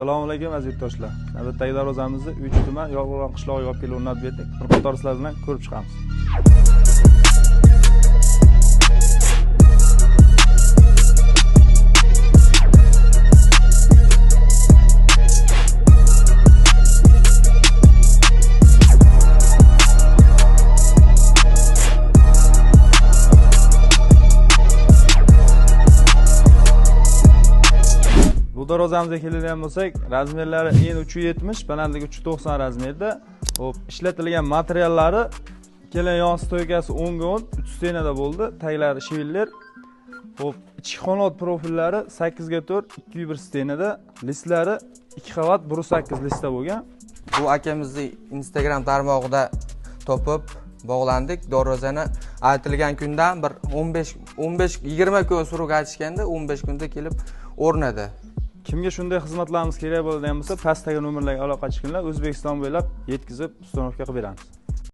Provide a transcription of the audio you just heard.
Assalomu alaykum aziz yurtdoshlar. Navbatdagi darvozamizni 3 tuman Yolg'on qishlog'iga olib kelib o'rnatib berdik. Bir qator sizlar bilan ko'rib chiqamiz. Bu darvozamizga keladigan bo'lsak, razmerlari en 370, balandligi 390 razmerda. Hop, ishlatilgan materiallari kelin yon stoykasi 10 ga 10, 3 stenada bo'ldi. Taglari shiviller. Hop, ichki qanot profillari 8 ga 4, 201 stenada, listlari 2 qavat 1.8 listda bo'lgan. Bu akamizni Instagram tarmog'ida topib bog'landik. Darvozani aytilgan kundan bir 15-20 kun surib aytishganda 15 kunda kelib o'rnadi. Kimga shunday xizmatlarimiz kerak bo'ladigan bo'lsa, pastdagi nomerlarga aloqa qilinglar, O'zbekiston bo'ylab yetkazib, ustanovka qilib beramiz.